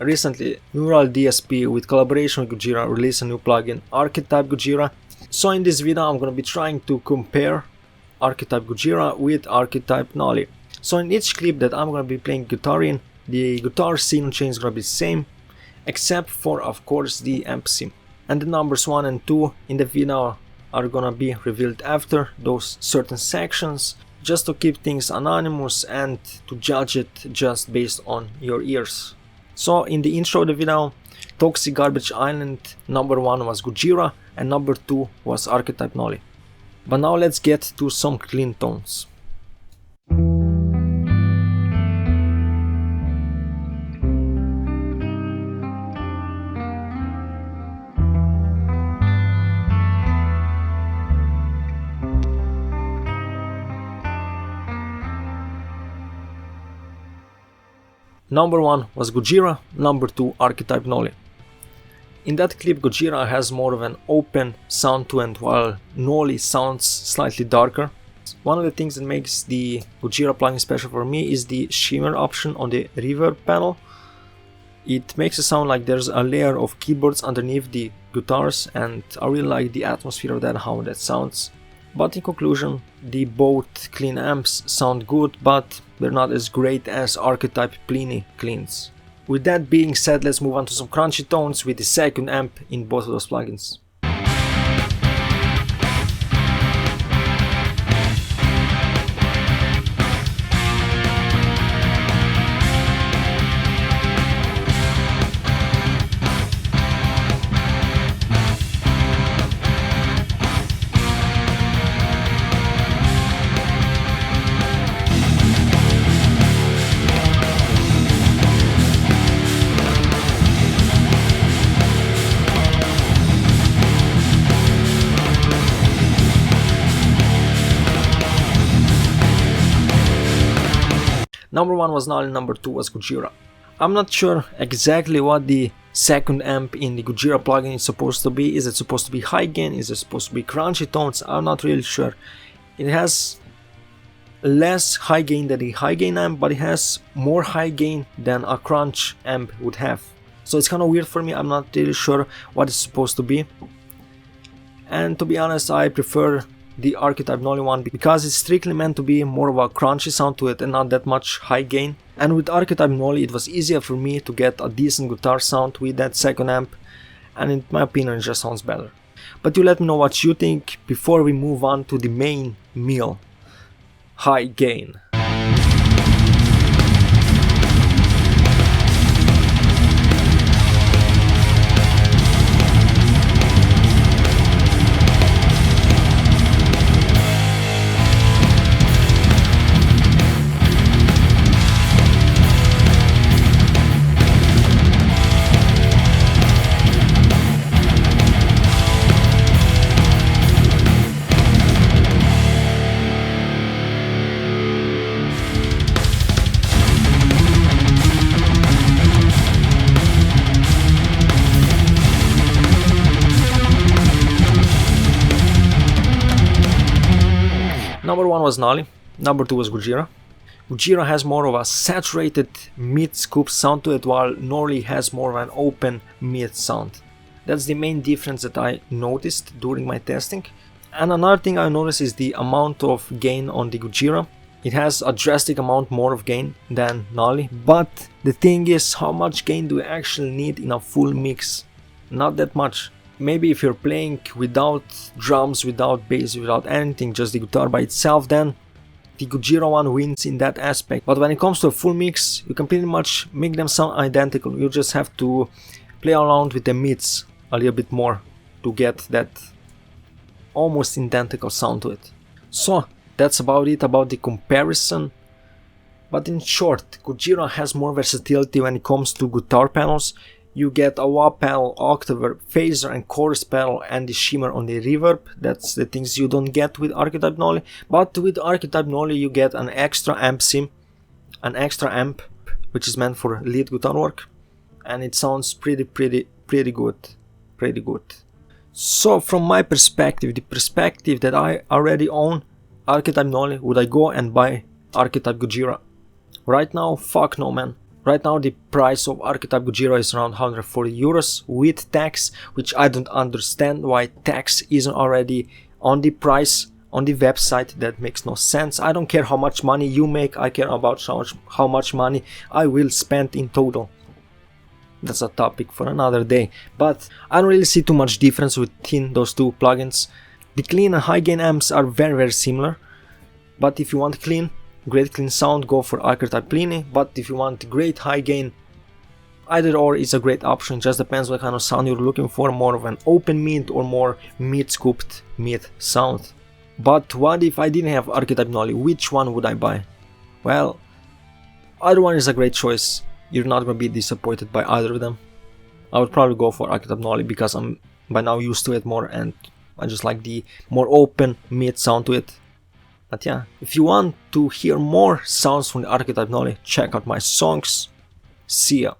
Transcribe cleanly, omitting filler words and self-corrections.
recently Neural DSP with collaboration with Gojira released a new plugin, Archetype Gojira. So in this video I'm gonna be trying to compare Archetype Gojira with Archetype Nolly. So in each clip that I'm gonna be playing guitar in, the guitar signal chain is gonna be the same, except for of course the amp sim. And the numbers 1 and 2 in the video are gonna be revealed after those certain sections, just to keep things anonymous and to judge it just based on your ears. So in the intro of the video, Toxic Garbage Island number 1 was Gojira and number 2 was Archetype Nolly. But now let's get to some clean tones. Number 1 was Gojira, number 2 Archetype Nolly. In that clip Gojira has more of an open sound to it, while Nolly sounds slightly darker. One of the things that makes the Gojira plugin special for me is the shimmer option on the reverb panel. It makes it sound like there's a layer of keyboards underneath the guitars, and I really like the atmosphere of that, how that sounds. But in conclusion, the both clean amps sound good, but they're not as great as Archetype Pliny cleans. With that being said, let's move on to some crunchy tones with the second amp in both of those plugins. Number 1 was Nolly, number 2 was Gojira. I'm not sure exactly what the second amp in the Gojira plugin is supposed to be. Is it supposed to be high gain? Is it supposed to be crunchy tones? I'm not really sure. It has less high gain than the high gain amp, but it has more high gain than a crunch amp would have. So it's kind of weird for me. I'm not really sure what it's supposed to be. And to be honest, I prefer the Archetype Nolly one because it's strictly meant to be more of a crunchy sound to it and not that much high gain. And with Archetype Nolly it was easier for me to get a decent guitar sound with that second amp, and in my opinion it just sounds better. But you let me know what you think before we move on to the main meal, high gain. Number 1 was Nolly, number 2 was Gojira. Gojira has more of a saturated mid-scoop sound to it, while Nolly has more of an open mid sound. That's the main difference that I noticed during my testing. And another thing I noticed is the amount of gain on the Gojira. It has a drastic amount more of gain than Nolly, but the thing is, how much gain do you actually need in a full mix? Not that much. Maybe if you're playing without drums, without bass, without anything, just the guitar by itself, then the Gojira one wins in that aspect. But when it comes to a full mix, you can pretty much make them sound identical. You just have to play around with the mids a little bit more to get that almost identical sound to it. So that's about it about the comparison. But in short, Gojira has more versatility when it comes to guitar panels. You get a wah pedal, octaver, phaser and chorus pedal, and the shimmer on the reverb. That's the things you don't get with Archetype Nolly. But with Archetype Nolly you get an extra amp sim, an extra amp which is meant for lead guitar work, and it sounds pretty good. So from my perspective, the perspective that I already own Archetype Nolly, would I go and buy Archetype Gojira? Right now, fuck no, man. Right now the price of Archetype Gojira is around 140 euros with tax, which I don't understand why tax isn't already on the price on the website. That makes no sense. I don't care how much money you make, I care about how much money I will spend in total. That's a topic for another day, but I don't really see too much difference within those two plugins. The clean and high gain amps are very similar, but if you want great clean sound, go for Archetype Nolly, but if you want great high gain, either or is a great option. Just depends what kind of sound you're looking for, more of an open mid or more mid-scooped mid sound. But what if I didn't have Archetype Nolly? Which one would I buy? Well, either one is a great choice. You're not gonna be disappointed by either of them. I would probably go for Archetype Nolly because I'm by now used to it more and I just like the more open mid sound to it. But yeah, if you want to hear more sounds from the Archetype Nolly, check out my songs. See ya.